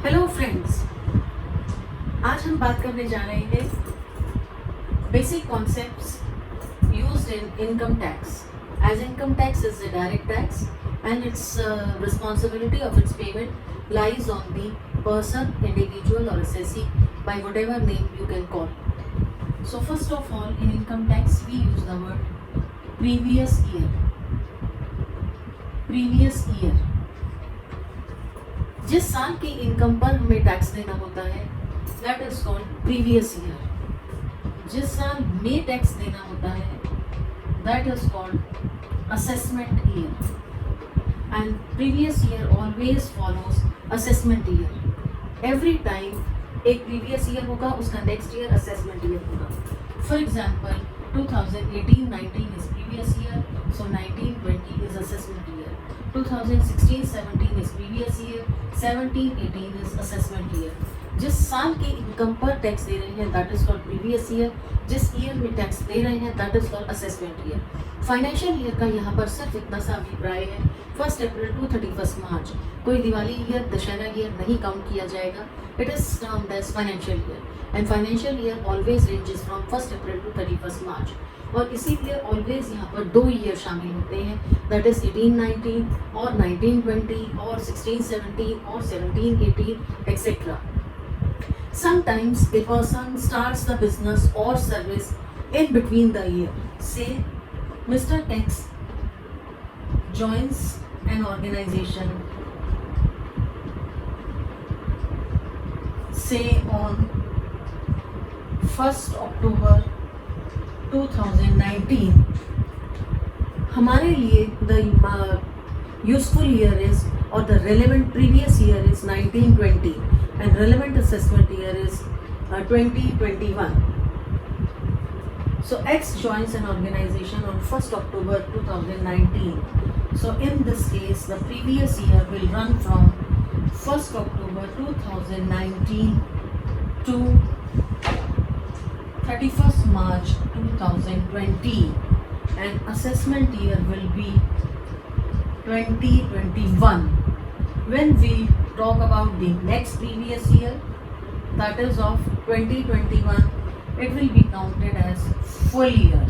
Hello friends, आज हम बात करने जा रहे हैं basic concepts used in income tax. As income tax is a direct tax and its responsibility of its payment lies on the person, individual or assessee by whatever name you can call. So first of all, in income tax we use the word previous year. Previous year. जिस साल की income पर हमें tax देना होता है that is called previous year. जिस साल में टैक्स देना होता है that is called assessment year. And previous year always follows assessment year. Every time एक प्रीवियस ईयर होगा, उसका नेक्स्ट ईयर असेसमेंट ईयर होगा. For example 2018-19 is previous year, so 19-20 is assessment year. 2016-17 is previous year, 17-18 is assessment year. जिस साल की income पर tax दे रहे हैं that is called previous year. जिस ईयर में टैक्स दे रहे हैं that is called assessment year. Financial year का यहाँ पर सिर्फ इतना सा अभिप्राय है 1 अप्रैल टू 31 मार्च. कोई दिवाली ईयर, दशहरा ईयर नहीं काउंट किया जाएगा. It is termed as financial year and financial year always ranges from 1 April to 31 March. और इसीलिए ऑलवेज यहाँ पर 2 ईयर शामिल होते हैं दैट इज 18-19 और 19-20 और 16-17 और 17-18 etcetera. Sometimes a person starts the business or service in between the year. Say Mr. X joins an organization, say on 1st October 2019. हमारे लिए the useful year is or the relevant previous year is 1920 and relevant assessment year is 2021. So X joins an organization on 1st October 2019. So in this case the previous year will run from 1st October 2019 to 31st March 2020 and assessment year will be 2021. When we talk about the next previous year, that is of 2021, it will be counted as full year.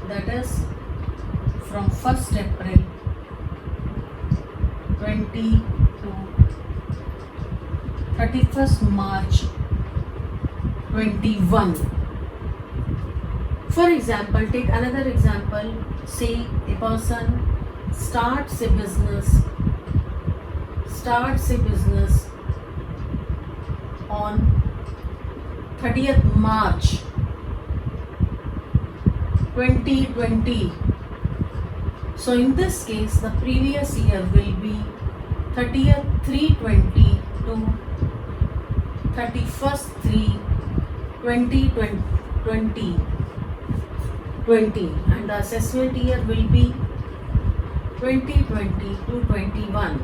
That is from 1st April 20 to 31st March 21. For example, take another example. Say a person starts a business on 30th March 2020. So in this case the previous year will be 30th 3/20 to 31st 3/2020 and the assessment year will be 2020 to 21.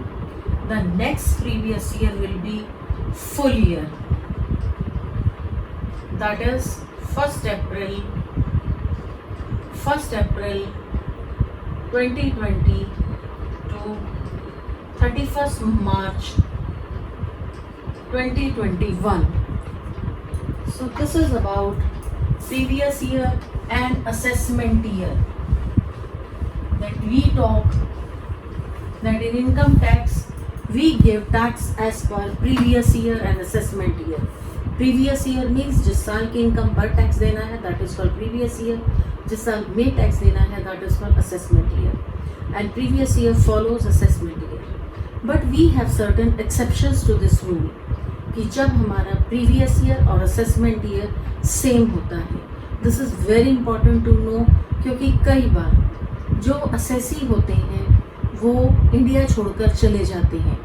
The next previous year will be full year. That is 1st April 2020 to 31st March 2021. So this is about previous year and assessment year. That we talk that in income tax we give tax as per previous year and assessment year. Previous year means जिस साल की income पर tax देना है that is called previous year. जिस साल में tax देना है that is called assessment year. And previous year follows assessment year. But we have certain exceptions to this rule कि जब हमारा previous year और assessment year same होता है. This is very important to know क्योंकि कई बार जो assessee होते हैं वो इंडिया छोड़कर चले जाते हैं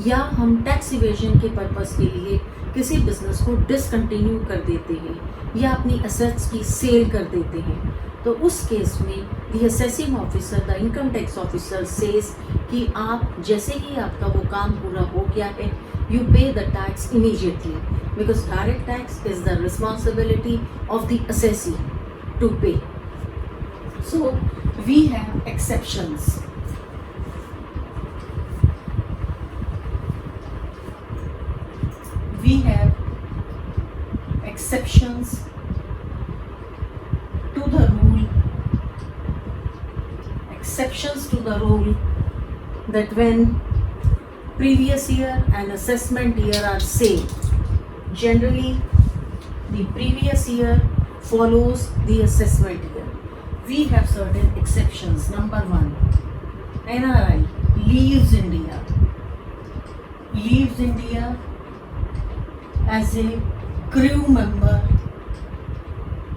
या हम टैक्स इवेजन के पर्पस के लिए किसी बिजनेस को डिसकंटिन्यू कर देते हैं या अपनी एसेट्स की सेल कर देते हैं. तो उस केस में the assessing officer, the income tax officer says कि आप जैसे ही आपका वो काम पूरा हो गया है you pay the tax immediately because direct tax is the responsibility of the assessee to pay. So we have exceptions. exceptions to the rule, exceptions to the rule that when previous year and assessment year are same, generally the previous year follows the assessment year. We have certain exceptions. Number one, NRI leaves India as a crew member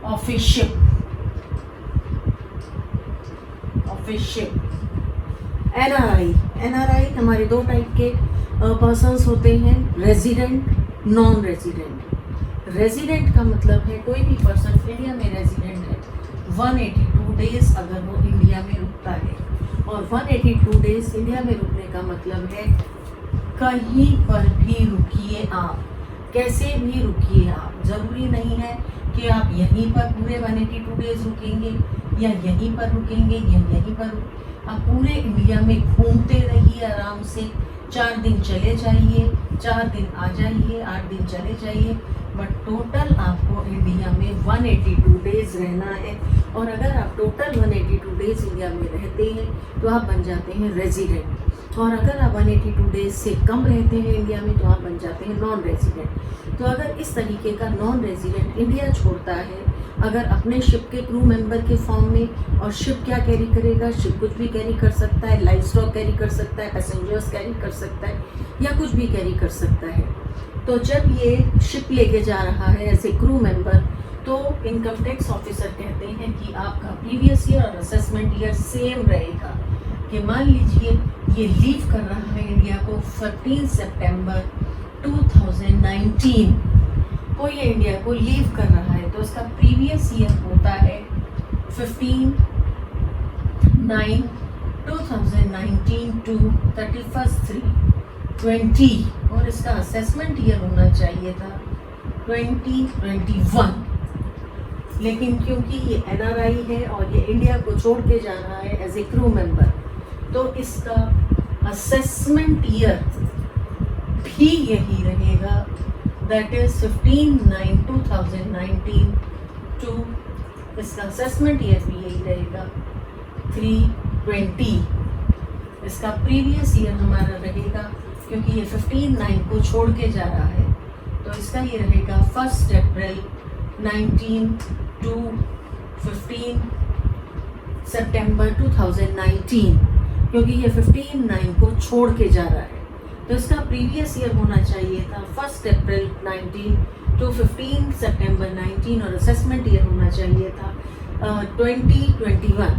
of a ship. NRI हमारे दो type के persons होते हैं, resident, non resident. Resident का मतलब है कोई भी पर्सन इंडिया में रेजिडेंट है 182 डेज अगर वो इंडिया में रुकता है, और 182 डेज इंडिया में रुकने का मतलब है कहीं पर भी रुकिए आप, कैसे भी रुकिए आप। ज़रूरी नहीं है कि आप यहीं पर पूरे 182 डेज रुकेंगे या यहीं पर रुकेंगे या यहीं पर, आप पूरे इंडिया में घूमते रहिए आराम से। 4 दिन चले जाइए, 4 दिन आ जाइए, 8 दिन चले जाइए, बट टोटल आपको इंडिया में 182 डेज रहना है। और अगर आप टोटल 182 डेज इंडिया में रहते हैं तो आप बन जाते हैं रेजिडेंट, और अगर आप 182 डेज से कम रहते हैं इंडिया में तो आप बन जाते हैं नॉन रेजिडेंट। तो अगर इस तरीके का नॉन रेजिडेंट इंडिया छोड़ता है अगर अपने शिप के क्रू मेंबर के फॉर्म में, और शिप क्या कैरी करेगा, शिप कुछ भी कैरी कर सकता है, लाइफ स्टॉक कैरी कर सकता है, पैसेंजर्स कैरी कर सकता है, या कुछ भी कैरी कर सकता है। तो जब ये शिप लेके जा रहा है एज ए क्रू मेंबर, तो इनकम टैक्स ऑफिसर कहते हैं कि आपका प्रीवियस ईयर और असेसमेंट ईयर सेम रहेगा। कि मान लीजिए ये लीव कर रहा है इंडिया को 15 सितंबर 2019 को, ये इंडिया को लीव कर रहा है, तो उसका प्रीवियस ईयर होता है 15/9/2019 टू 31/3/20, और इसका असेसमेंट ईयर होना चाहिए था 2021। लेकिन क्योंकि ये NRI है और ये इंडिया को छोड़ के जा रहा है एज ए क्रू मेंबर, तो इसका असेसमेंट ईयर भी यही रहेगा, दैट इज 15/9/2019 टू, इसका असेसमेंट ईयर भी यही रहेगा 3/20। इसका प्रीवियस ईयर हमारा रहेगा, क्योंकि ये 15/9 को छोड़ के जा रहा है, तो इसका ये रहेगा 1 अप्रैल 19 टू 15 सितंबर 2019, क्योंकि ये 15/9 को छोड़ के जा रहा है। तो इसका प्रीवियस ईयर होना चाहिए था 1 अप्रैल 19 टू 15 सितंबर 19, और असेसमेंट ईयर होना चाहिए था 2021।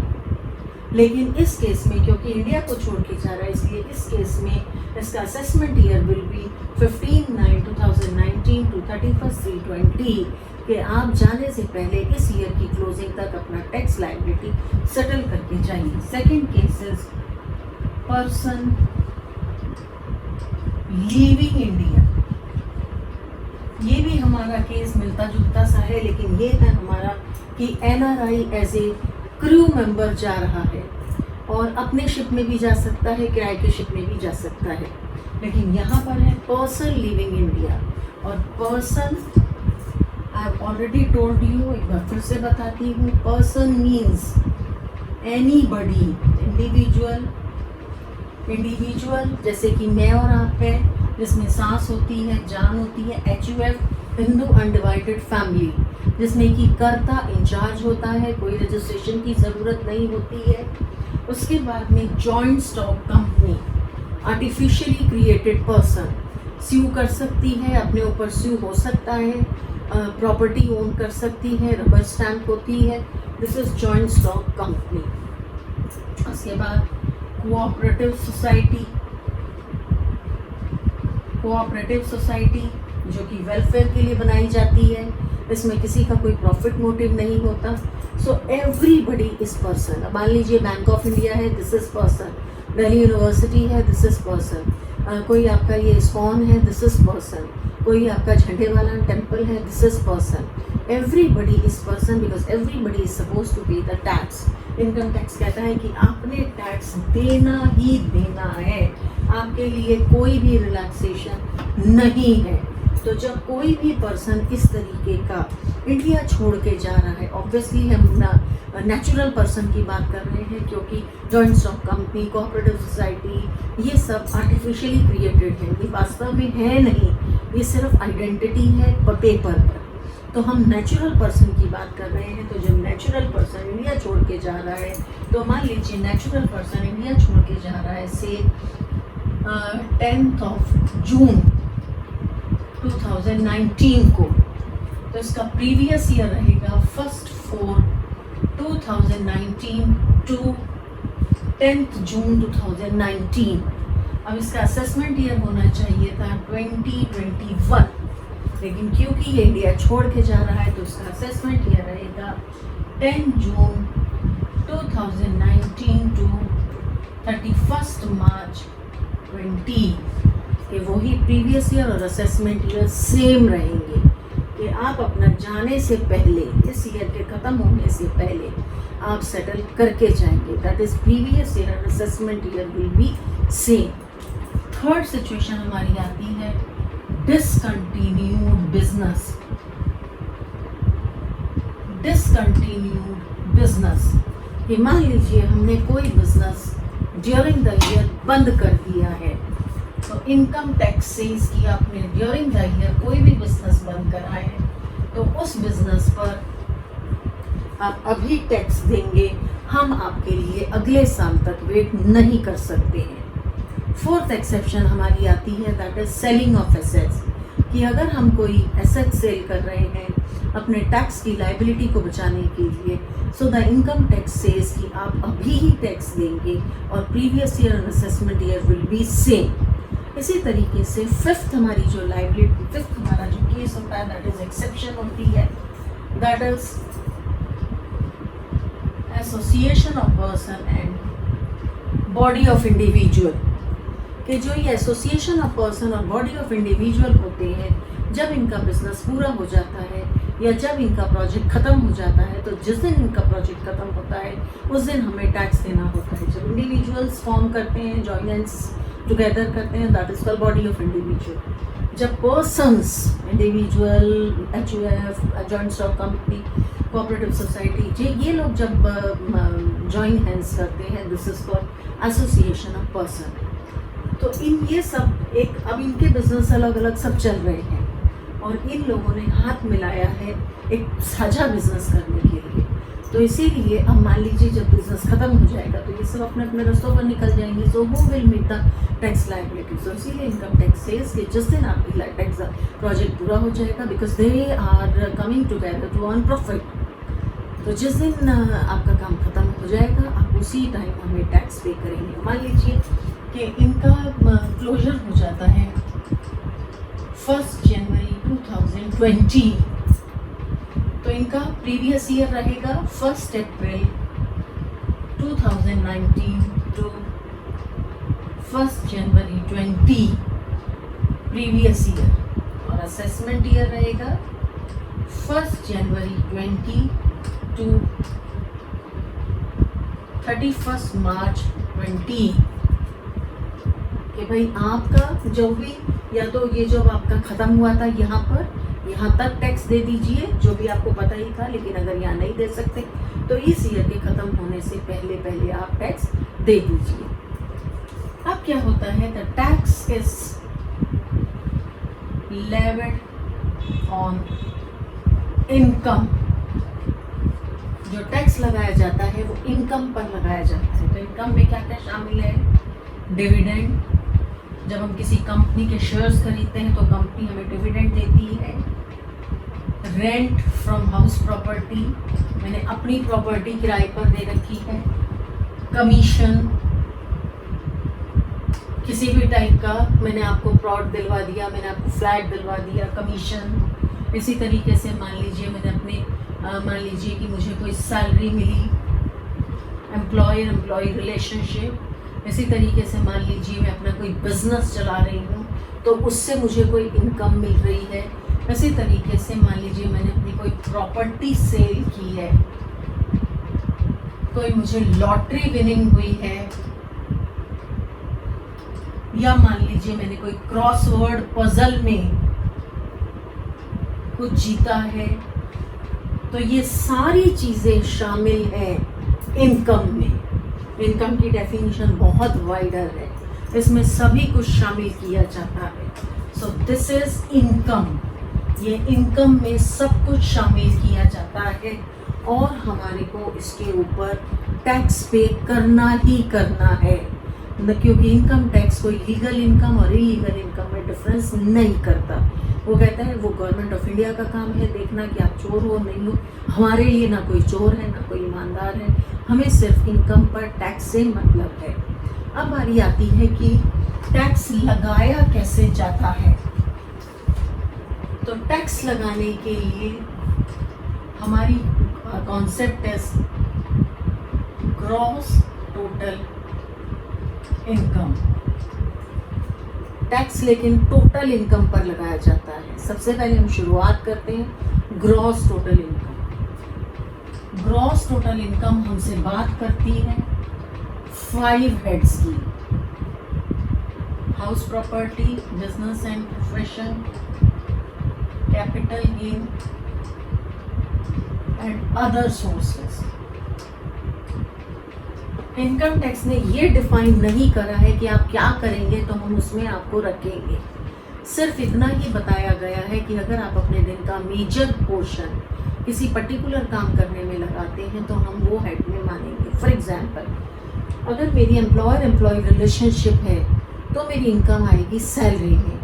लेकिन इस केस में क्योंकि इंडिया को छोड़ के जा रहा है, इसलिए इस केस में इसका assessment year will be 15/9/2019 to 31/3/20, कि आप जाने से पहले इस ईयर की क्लोजिंग तक अपना टैक्स लायबिलिटी सेटल करके जाइए। Second case is person leaving India. ये भी हमारा केस मिलता जुलता सा है, लेकिन ये है हमारा कि NRI as a crew member जा रहा है, और अपने शिप में भी जा सकता है, किराए की शिप में भी जा सकता है। लेकिन यहाँ पर है पर्सन लिविंग इंडिया, और person I have already told you, एक बार फिर से बताती हूँ, पर्सन मीन्स एनीबॉडी, इंडिविजुअल जैसे कि मैं और आप हैं, जिसमें सांस होती है, जान होती है। HUF हिंदू अनडिवाइडेड फैमिली, जिसमें कि कर्ता इंचार्ज होता है, कोई रजिस्ट्रेशन की ज़रूरत नहीं होती है। उसके बाद में joint stock company, artificially created person, sue कर सकती है, अपने ऊपर स्यू हो सकता है, प्रॉपर्टी ओन कर सकती है, रबर स्टैम्प होती है। This is joint stock company. उसके बाद कोऑपरेटिव सोसाइटी जो कि वेलफेयर के लिए बनाई जाती है, इसमें किसी का कोई प्रॉफिट मोटिव नहीं होता। So everybody is person. अब मान लीजिए बैंक ऑफ इंडिया है, this is person. Delhi university है, दिस इज पर्सन। कोई आपका ये इस्कॉन है, दिस इज पर्सन। कोई आपका झंडे वाला टेम्पल है, this is person. Everybody is person because everybody is suppose to pay the tax. Income tax कहता है कि आपने टैक्स देना ही देना है, आपके लिए कोई भी रिलैक्सेशन नहीं है। तो जब कोई भी पर्सन इस तरीके का इंडिया छोड़ के जा रहा है, ऑब्वियसली हम नेचुरल पर्सन की बात कर रहे हैं, क्योंकि joint stock company, cooperative society, ये सब आर्टिफिशियली क्रिएटेड है, ये वास्तव में है नहीं, ये सिर्फ आइडेंटिटी है पेपर पर। तो हम नेचुरल पर्सन की बात कर रहे हैं। तो जब नेचुरल पर्सन इंडिया छोड़ के जा रहा है, तो मान लीजिए नेचुरल पर्सन इंडिया छोड़ के जा रहा है से 10th of June 2019 को, तो इसका प्रीवियस ईयर रहेगा 1st 4 2019 टू 10th June 2019। अब इसका असेसमेंट ईयर होना चाहिए था 2021, लेकिन क्योंकि ये इंडिया छोड़ के जा रहा है तो उसका असेसमेंट ईयर रहेगा 10 जून 2019 टू 31st मार्च 20। कि वही प्रीवियस ईयर और असेसमेंट ईयर सेम रहेंगे, कि आप अपना जाने से पहले, इस ईयर के ख़त्म होने से पहले आप सेटल करके जाएंगे। दैट इज़ प्रीवियस ईयर और assessment year will B same. Third situation हमारी आती है डिसकंटिन्यूड बिजनेस। डिसकंटिन्यूड बिजनेस, कि मान लीजिए हमने कोई बिजनेस ड्यूरिंग द ईयर बंद कर दिया है, तो इनकम टैक्स सेज की आपने ड्यूरिंग द ईयर कोई भी बिजनेस बंद करा है, तो उस बिजनेस पर आप अभी टैक्स देंगे, हम आपके लिए अगले साल तक वेट नहीं कर सकते हैं। फोर्थ एक्सेप्शन हमारी आती है, that is selling of assets, कि अगर हम कोई एसेट सेल कर रहे हैं अपने टैक्स की लाइबिलिटी को बचाने के लिए, so the income tax says कि आप अभी ही टैक्स देंगे और previous year and assessment year will B same. इसी तरीके से फिफ्थ हमारी जो लाइबिलिटी, फिफ्थ हमारा जो केस होता है, दैट इज एक्सेप्शन होती है, that is association of person and body of individual, कि जो ये एसोसिएशन ऑफ पर्सन और बॉडी ऑफ इंडिविजुअल होते हैं, जब इनका बिजनेस पूरा हो जाता है या जब इनका प्रोजेक्ट ख़त्म हो जाता है, तो जिस दिन इनका प्रोजेक्ट ख़त्म होता है उस दिन हमें टैक्स देना होता है। जब इंडिविजुअल्स फॉर्म करते हैं, जॉइनेंस टुगेदर करते हैं, that is called body of individual. जब persons, individual, HUF, joint stock company, cooperative society, ये लोग जब जॉइन हैंड्स करते हैं, this is called association of person. तो इन ये सब एक, अब इनके बिजनेस अलग अलग सब चल रहे हैं और इन लोगों ने हाथ मिलाया है एक साझा बिजनेस करने के लिए। तो इसीलिए अब मान लीजिए जब बिजनेस खत्म हो जाएगा तो ये सब अपने अपने रास्तों पर निकल जाएंगे। So who will meet the tax liability? So इसीलिए इनकम टैक्स सेज कि जिस दिन आपकी टैक्स प्रोजेक्ट पूरा हो जाएगा, because they are coming together to earn profit, तो जिस दिन आपका काम खत्म हो जाएगा आप उसी टाइम हमें टैक्स पे करेंगे। मान लीजिए कि इनका क्लोजर हो जाता है 1 जनवरी 2020, तो इनका प्रीवियस ईयर रहेगा 1 अप्रैल 2019 टू 1 जनवरी 20 प्रीवियस ईयर, और असेसमेंट ईयर रहेगा 1 जनवरी 20 टू 31 मार्च 20। कि भाई आपका जो भी, या तो ये जो आपका ख़त्म हुआ था यहाँ तक टैक्स दे दीजिए, जो भी आपको पता ही था, लेकिन अगर यहाँ नहीं दे सकते तो इस ईयर के ख़त्म होने से पहले आप टैक्स दे दीजिए। अब क्या होता है, the tax is levied on income. जो टैक्स लगाया जाता है वो इनकम पर लगाया जाता है। तो इनकम में क्या क्या शामिल है? डिविडेंड, जब हम किसी कंपनी के शेयर्स खरीदते हैं तो कंपनी हमें डिविडेंड देती है। रेंट फ्रॉम हाउस प्रॉपर्टी, मैंने अपनी प्रॉपर्टी किराए पर दे रखी है। कमीशन, किसी भी टाइप का, मैंने आपको प्लॉट दिलवा दिया, मैंने आपको फ्लैट दिलवा दिया, कमीशन। इसी तरीके से मान लीजिए मैंने अपने मान लीजिए कि मुझे कोई सैलरी मिली, एम्प्लॉय रिलेशनशिप। इसी तरीके से मान लीजिए मैं अपना कोई बिजनेस चला रही हूँ तो उससे मुझे कोई इनकम मिल रही है। इसी तरीके से मान लीजिए मैंने अपनी कोई प्रॉपर्टी सेल की है, कोई मुझे लॉटरी विनिंग हुई है, या मान लीजिए मैंने कोई क्रॉसवर्ड पजल में कुछ जीता है, तो ये सारी चीज़ें शामिल हैं इनकम में। इनकम की डेफिनेशन बहुत वाइडर है, इसमें सभी कुछ शामिल किया जाता है। So this is income. ये इनकम में सब कुछ शामिल किया जाता है और हमारे को इसके ऊपर टैक्स पे करना ही करना है, क्योंकि इनकम टैक्स कोई लीगल इनकम और इलीगल इनकम में डिफरेंस नहीं करता। वो कहता है वो गवर्नमेंट ऑफ इंडिया का काम है देखना कि आप चोर हो नहीं हो। हमारे लिए ना कोई चोर है ना कोई ईमानदार है, हमें सिर्फ इनकम पर टैक्स से मतलब है। अब बारी आती है कि टैक्स लगाया कैसे जाता है। तो टैक्स लगाने के लिए हमारी कॉन्सेप्ट है ग्रॉस टोटल इनकम। टैक्स लेकिन टोटल इनकम पर लगाया जाता है। सबसे पहले हम शुरुआत करते हैं gross total income. Gross total income हमसे बात करती है 5 हेड्स की: house property, business and profession, capital gain and other sources. Income tax ने ये डिफाइन नहीं करा है कि आप क्या करेंगे तो हम उसमें आपको रखेंगे। सिर्फ इतना ही बताया गया है कि अगर आप अपने दिन का मेजर पोर्शन किसी पर्टिकुलर काम करने में लगाते हैं तो हम वो हेड में मानेंगे। फॉर एग्जांपल, अगर मेरी एम्प्लॉयर एम्प्लॉय रिलेशनशिप है तो मेरी इनकम आएगी सैलरी में।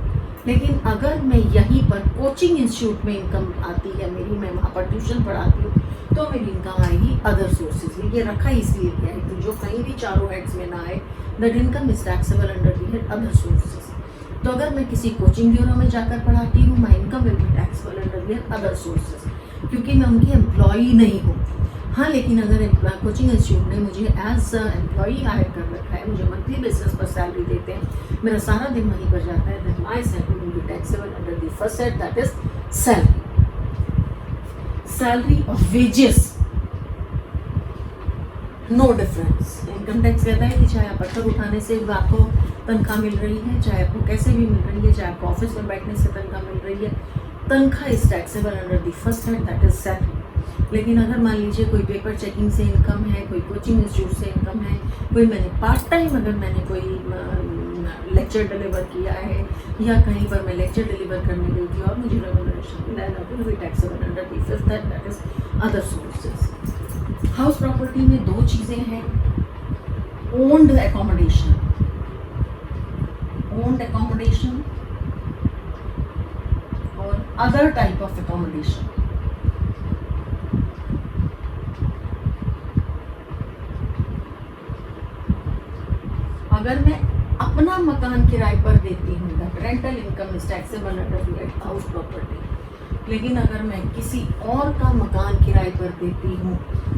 लेकिन अगर मैं यहीं पर कोचिंग इंस्टीट्यूट में इनकम आती है मेरी, मैं वहाँ पर ट्यूशन पढ़ाती हूँ, तो मेरी इनकम आएगी अदर सोर्सेज में। ये रखा इसलिए गया है कि जो कहीं भी चारों हेड्स में ना आए, that income is taxable under the head other sources. तो अगर मैं किसी कोचिंग ब्यूरो में जाकर पढ़ाती हूँ, my income will be taxable under the head other sources, क्योंकि मैं उनकी एम्प्लॉई नहीं हूँ। हाँ, लेकिन अगर कोचिंग इंस्टीट्यूट ने मुझे एज एम्प्लॉई हायर कर रखा है, मुझे मंथली बेसिस पर सैलरी देते हैं, मेरा सारा दिन वहीं पर जाता है, that my salary will be taxable under the first head, that is salary. Salary और wages no difference. Income tax कहता है कि चाहे आप पत्थर उठाने से आपको तनख्वाह मिल रही है, चाहे आपको कैसे भी मिल रही है, चाहे आपको ऑफिस में बैठने से तनख्वाह मिल रही है, तनख्वाह is taxable under the first head, that is salary. लेकिन अगर मान लीजिए कोई पेपर चेकिंग से इनकम है, कोई कोचिंग इंस्टीट्यूट से इनकम है, कोई मैंने पार्ट टाइम अगर मैंने कोई लेक्चर डिलीवर किया है या कहीं पर मैं लेक्चर डिलीवर करने गई थी और मुझे रेम्यूनरेशन मिला है, that will be taxable under the fifth head, that is other sources. House property में 2 चीज़ें हैं: ओन्ड एकोमोडेशन, ओन्ड एकोमोडेशन और अदर टाइप ऑफ एकोमोडेशन। अगर मैं अपना मकान किराए पर देती हूँ, that rental income is taxable under the house property. लेकिन अगर मैं किसी और का मकान किराए पर देती हूँ,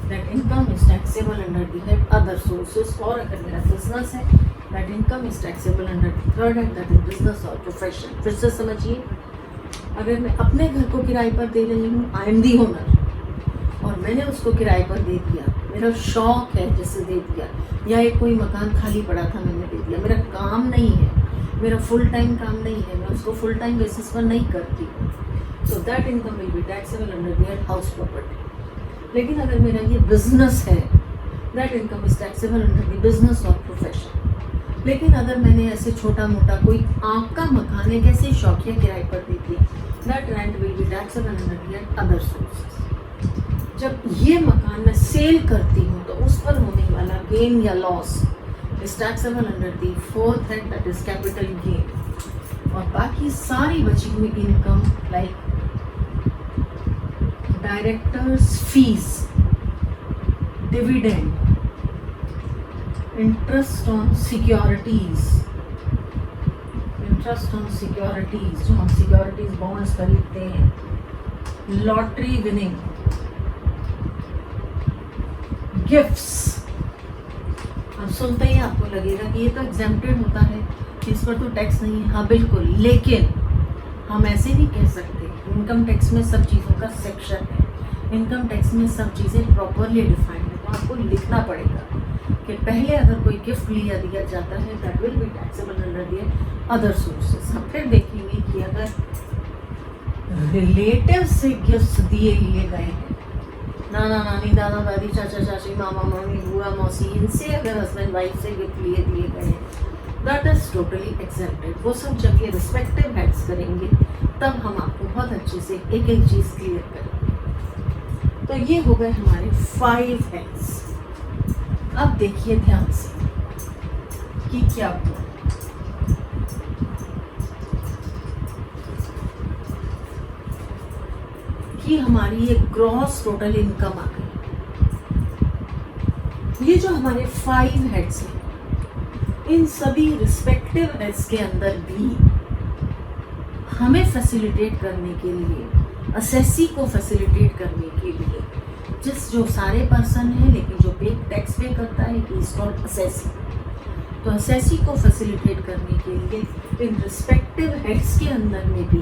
that income is taxable under the head other sources. और अगर मेरा बिजनेस है, that income is taxable under the third head, that is business और प्रोफेशन। फिर से समझिए, अगर मैं अपने घर को किराए पर दे रही हूँ, आई एम दी ओनर, और मैंने उसको किराए पर दे दिया, मेरा शौक है जैसे दे दिया, या एक कोई मकान खाली पड़ा था मैंने दे दिया, मेरा काम नहीं है, मेरा फुल टाइम काम नहीं है, मैं उसको फुल टाइम बेसिस पर नहीं करती, so that income will be taxable under the house property. लेकिन अगर मेरा ये बिजनेस है, that income is taxable under the business और प्रोफेशन। लेकिन अगर मैंने ऐसे छोटा मोटा कोई आपका मकान है कैसे शौकिया किराए पर दे दिया, that rent will be taxable under the other sources. जब ये मकान मैं सेल करती हूँ तो उस पर होने वाला गेन या loss is taxable under the fourth head, that is capital gain. और बाकी सारी बची हुई income like directors fees, dividend, interest on securities, interest on securities जो हम सिक्योरिटीज बॉन्ड्स खरीदते हैं, लॉटरी विनिंग, गिफ्ट्स। अब सुनते ही आपको लगेगा कि ये तो एग्जेम्प्टेड होता है, इस पर तो टैक्स नहीं है। हाँ बिल्कुल, लेकिन हम ऐसे भी कह सकते हैं इनकम टैक्स में सब चीज़ों का सेक्शन है, इनकम टैक्स में सब चीज़ें प्रॉपरली डिफाइंड है। तो आपको लिखना पड़ेगा कि पहले अगर कोई गिफ्ट लिया दिया जाता है, that will be taxable under the other sources. हम फिर देखेंगे कि अगर रिलेटिव से गिफ्ट दिए लिए गए हैं, नाना नानी, दादा दादी, चाचा चाची, मामा मामी, बुआ मौसी, इनसे अगर हस्बैंड वाइफ से गिफ्ट लिए दिए गए हैं, दैट इज टोटली एक्सेप्टेड। वो सब जब ये रिस्पेक्टिव हेड्स करेंगे तब हम आपको बहुत अच्छे से एक एक चीज़ क्लियर करेंगे। तो ये हो गए हमारे 5 हेड्स। अब देखिए ध्यान से कि क्या हुआ। कि हमारी ये ग्रॉस टोटल इनकम आ गई। ये जो हमारे 5 हेड्स हैं, इन सभी रिस्पेक्टिव हेड्स के अंदर भी हमें फैसिलिटेट करने के लिए, असेसी को फैसिलिटेट करने के लिए, जो सारे पर्सन हैं लेकिन जो पे टैक्स पे करता है, कि इज कॉल्ड असेसी। तो असेसी को फैसिलिटेट करने के लिए इन रिस्पेक्टिव हेड्स के अंदर में भी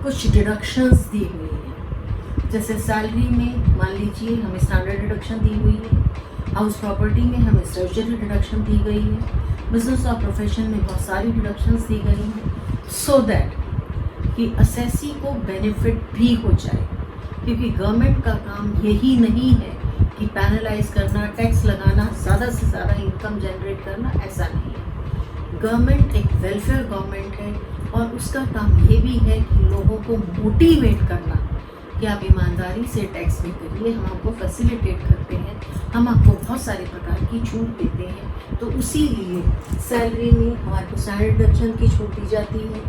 कुछ डिडक्शंस दी हुई हैं। जैसे सैलरी में मान लीजिए हमें स्टैंडर्ड डिडक्शन दी हुई है, हाउस प्रॉपर्टी में हमें स्टैट्यूटरी डिडक्शन दी गई है, बिजनेस और प्रोफेशन में बहुत सारी डिडक्शंस दी गई हैं, सो दैट कि असेसी को बेनिफिट भी हो जाए। क्योंकि गवर्नमेंट का काम यही नहीं है कि पैनलाइज करना, टैक्स लगाना, ज़्यादा से ज़्यादा इनकम जनरेट करना, ऐसा नहीं है। गवर्नमेंट एक वेलफेयर गवर्नमेंट है और उसका काम ये भी है कि लोगों को मोटिवेट करना कि आप ईमानदारी से टैक्स पे करिए, हम आपको फैसिलिटेट करते हैं, हम आपको बहुत सारे प्रकार की छूट देते हैं। तो उसी लिए सैलरी में हमारे को स्टैंडर्ड डिडक्शन की छूट दी जाती है,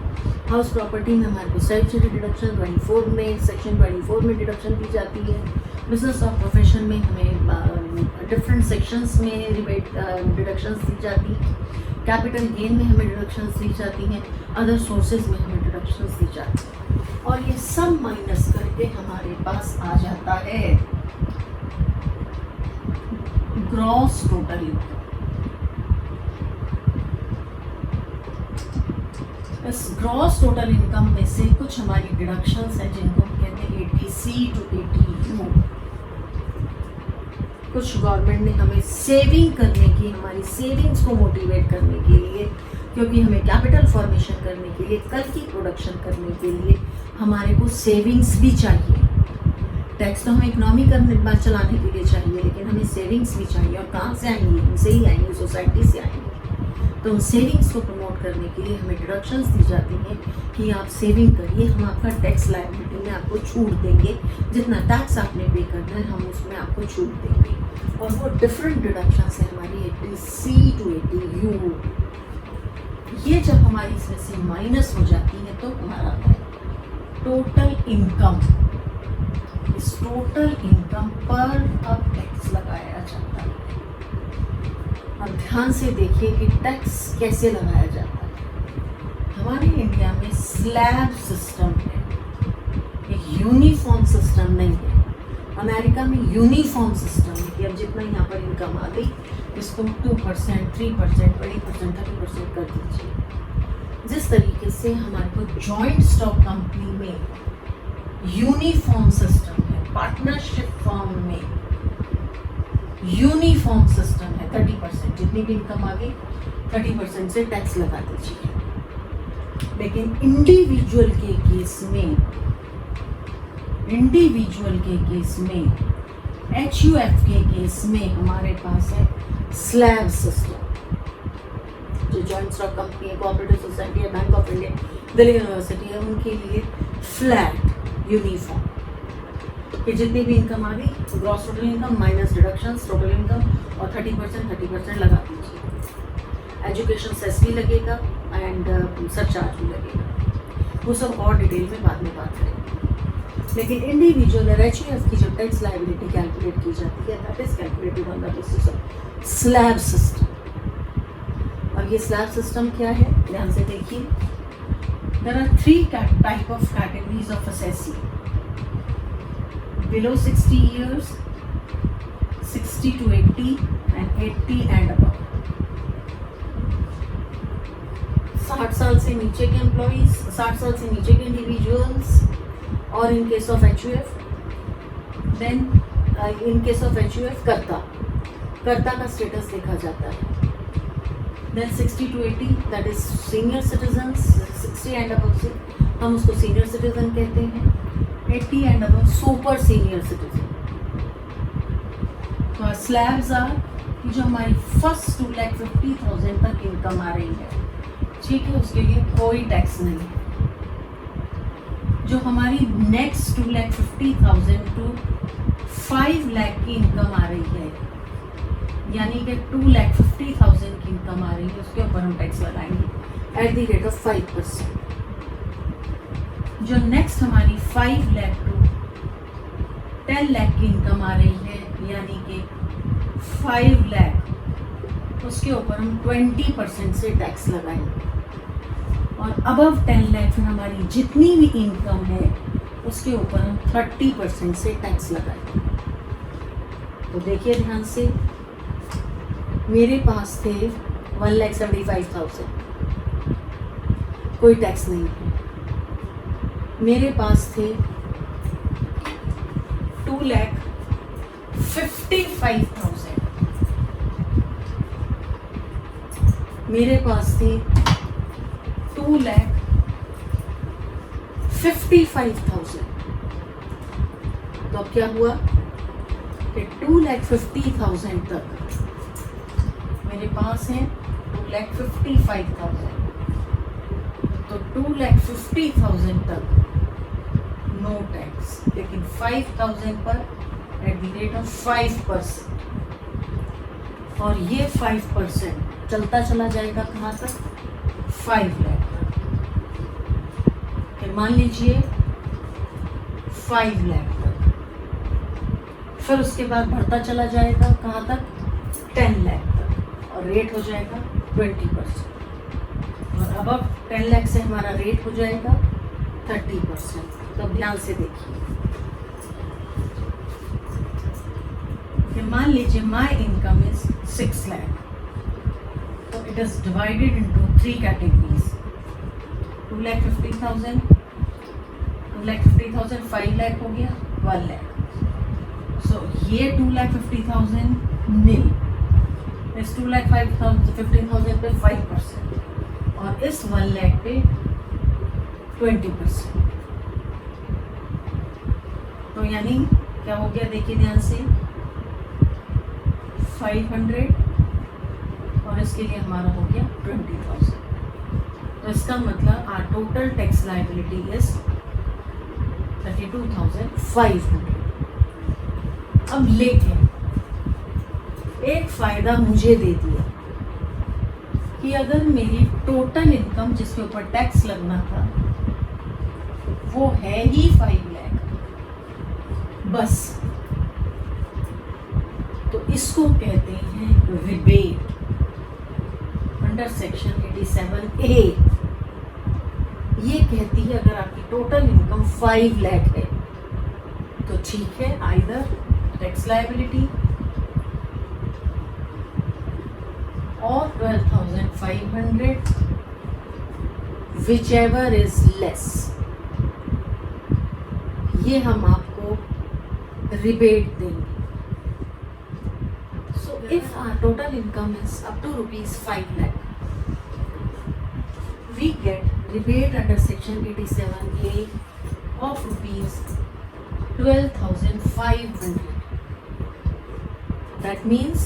हाउस प्रॉपर्टी में हमारे को स्टैट्यूटरी डिडक्शन 24 में, सेक्शन 24 में डिडक्शन दी जाती है, बिजनेस और प्रोफेशन में हमें डिफरेंट सेक्शंस में रिबेट डिडक्शंस दी जाती हैं, कैपिटल गेन में हमें डिडक्शंस दी जाती हैं, अदर सोर्सेज में हमें डिडक्शंस दी जाती हैं। और ये सब माइनस करके हमारे पास आ जाता है ग्रॉस टोटल इनकम। इस ग्रॉस टोटल इनकम में से कुछ हमारी डिडक्शंस हैं जिनको हम कहते हैं 80C to 80U। कुछ गवर्नमेंट ने हमें सेविंग करने की, हमारी सेविंग्स को मोटिवेट करने के लिए, क्योंकि हमें कैपिटल फॉर्मेशन करने के लिए, कल की प्रोडक्शन करने के लिए हमारे को सेविंग्स भी चाहिए। टैक्स तो हमें इकोनॉमी करने चलाने के लिए चाहिए, लेकिन हमें सेविंग्स भी चाहिए। और कहाँ से आएंगी? हमसे ही आएंगी, सोसाइटी से आएंगी। तो उन सेविंग्स को प्रमोट करने के लिए हमें डिडक्शंस दी जाती हैं कि आप सेविंग करिए, हम आपका टैक्स लायबिलिटी में आपको छूट देंगे, जितना टैक्स आपने पे करना है हम उसमें आपको छूट देंगे। और वो डिफरेंट डिडक्शंस है हमारी 80C to 80U। ये जब हमारी इसमें से माइनस हो जाती है तो हमारा आता है टोटल इनकम। इस टोटल इनकम पर अब टैक्स लगाया जाता है। अब ध्यान से देखिए कि टैक्स कैसे लगाया जाता है। हमारे इंडिया में स्लैब सिस्टम है, एक यूनिफॉर्म सिस्टम नहीं है। अमेरिका में यूनिफॉर्म सिस्टम है कि अब जितना यहाँ पर इनकम आ गई इसको 2%, 3%, 20%, 30% कर दीजिए। जिस तरीके से हमारे को जॉइंट स्टॉक कंपनी में यूनिफॉर्म सिस्टम है, पार्टनरशिप फर्म में यूनिफॉर्म सिस्टम है, 30% जितनी भी इनकम आ गई 30% से टैक्स लगा दीजिए। लेकिन इंडिविजुअल के केस में HUF के केस में हमारे पास है स्लैब सिस्टम। जो जॉइंट स्टॉक कंपनी है, कोऑपरेटिव सोसाइटी है, bank of India, Delhi university है, उनके लिए फ्लैट यूनिफॉर्म कि जितनी भी इनकम आ गई gross total income minus deductions total income और 30% लगा दीजिए। एजुकेशन सेस भी लगेगा एंड सरचार्ज भी लगेगा, वो सब और डिटेल में बाद में बात करेंगे। लेकिन इंडिविजुअल और HUF की जो टैक्स लायबिलिटी कैलकुलेट की जाती है that is calculated on the basis of slab system. और ये स्लैब सिस्टम क्या है, ध्यान से देखिए। There are 3 type of categories of assessee: below 60 years, 60 to 80 and 80 and above। 60 साल से नीचे के एम्प्लॉइज, 60 साल से नीचे के इंडिविजुअल्स, और in case of HUF, then in case of HUF karta का स्टेटस देखा जाता है। Then 60 to 80 that is senior citizens, 60 and above से हम उसको सीनियर सिटीजन कहते हैं। 80 and above super senior citizen. तो स्लैब्स आर कि जो हमारी फर्स्ट 2,50,000 तक इनकम आ रही है, ठीक है, उसके लिए कोई टैक्स नहीं है। जो हमारी नेक्स्ट 2,50,000 टू 5 लाख की इनकम आ रही है, यानी कि 2,50,000 की इनकम आ रही है, उसके ऊपर हम टैक्स लगाएंगे एट द रेट ऑफ 5%। जो नेक्स्ट हमारी 5 लाख टू 10 लाख की इनकम आ रही है, यानी कि 5 लाख, उसके ऊपर हम 20% से टैक्स लगाएंगे। और अबव 10 लाख फिर हमारी जितनी भी इनकम है उसके ऊपर हम 30% से टैक्स लगाएंगे। तो देखिए ध्यान से, मेरे पास थे 1,75,000, कोई टैक्स नहीं है। मेरे पास थे 2,55,000, मेरे पास थे 2,55,000। तो अब क्या हुआ कि 2,50,000 तक मेरे पास है 2,55,000, तो 2,50,000 तक नो टैक्स, लेकिन 5,000 पर एट द रेट ऑफ 5%। और ये 5% चलता चला जाएगा कहाँ तक? 5 लाख तक। मान लीजिए 5 लाख तक, फिर उसके बाद बढ़ता चला जाएगा कहाँ तक? 10 लाख तक, और रेट हो जाएगा 20%। और अब 10 लाख से हमारा रेट हो जाएगा 30%। तो ध्यान से देखिए कि मान लीजिए माई इनकम इज 6 लाख, तो it is divided into 3 categories. 2,50,000, 2,50,000, 5 lakh हो गया, 1 लाख। सो ये 2,50,000 नील, इस 2,50,000 पे 5%, और इस 1 लाख पे 20%। तो यानी क्या हो गया, देखिए ध्यान से, 500, और इसके लिए हमारा हो गया 20,000। तो इसका मतलब are total tax liability is 32,500। अब लेकिन एक फायदा मुझे दे दिया कि अगर मेरी टोटल इनकम जिसके ऊपर टैक्स लगना था वो है ही 5 लाख बस, तो इसको कहते हैं रिबेट अंडर सेक्शन 87A। ये कहती है अगर आपकी टोटल इनकम 5 लाख है तो ठीक है, आइदर टैक्स लायबिलिटी और 12,500 whichever is less, ये हम आपको रिबेट देंगे। So if our total income is up to rupees 5 lakh, we get rebate under section 87A of rupees 12,500। That means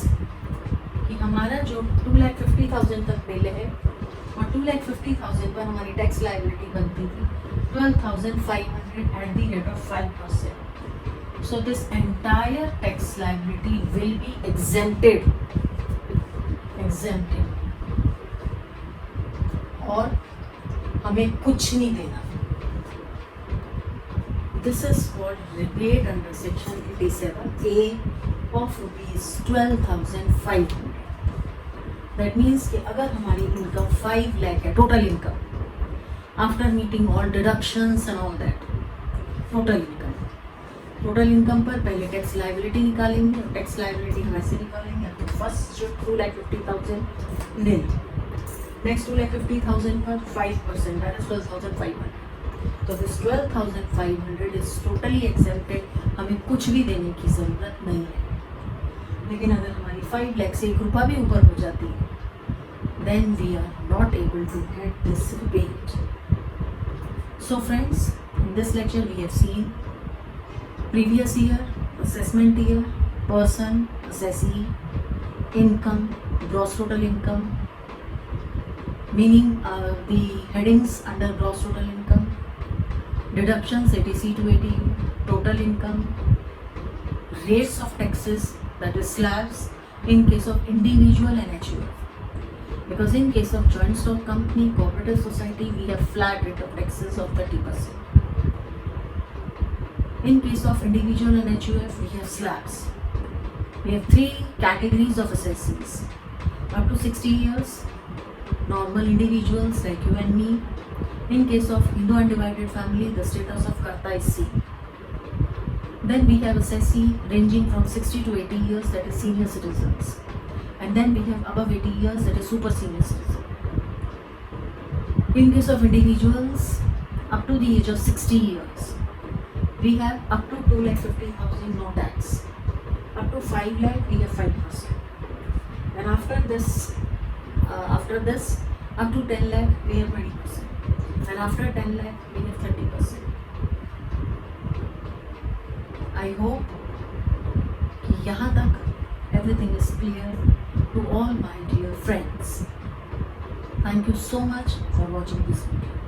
कि हमारा जो 2,50,000 तक बिल है और 2,50,000 पर हमारी टैक्स लायबिलिटी बनती थी 12,500 at the rate of 5%. So this entire tax liability will be exempted, और हमें कुछ नहीं देना। This is called rebate under section 87A of rupees 12,500. That means कि अगर हमारी इनकम 5 लाख है, total income after meeting all deductions and all that, total income पर पहले टैक्स लायबिलिटी निकालेंगे, और टैक्स लायबिलिटी हम ऐसे निकालेंगे तो फर्स्ट जो 2,50,000 नील, नेक्स्ट 2,50,000 पर 5% दैट इज 12,500। तो दिस 12,500 इज टोटली एक्सेप्टेड, हमें कुछ भी देने की ज़रूरत नहीं है। लेकिन अगर हमारी 5 लाख से 1 रुपया भी ऊपर हो जाती है then we are not able to get this rebate. So friends, in this lecture we have seen previous year, assessment year, person, assessee, income, gross total income, meaning the headings under gross total income, deductions ATC to ATU, total income, rates of taxes, that is slabs, in case of individual and HUF. Because in case of joint stock company, cooperative society, we have flat rate of taxes of 30%. In case of individual and HUF, we have slabs. We have three categories of assessees. Up to 60 years, normal individuals like you and me. In case of Hindu undivided family, the status of Karta is C. Then we have assessee ranging from 60 to 80 years, that is senior citizens. And then we have above 80 years, that is super senior citizen. In case of individuals, up to the age of 60 years, we have up to 2,50,000 no tax. Up to 5 lakh, we have 5%. And after this, up to 10 lakh, we have 20%. And after 10 lakh, we have 30%. I hope कि यहाँ तक everything is clear to all my dear friends. Thank you so much for watching this video.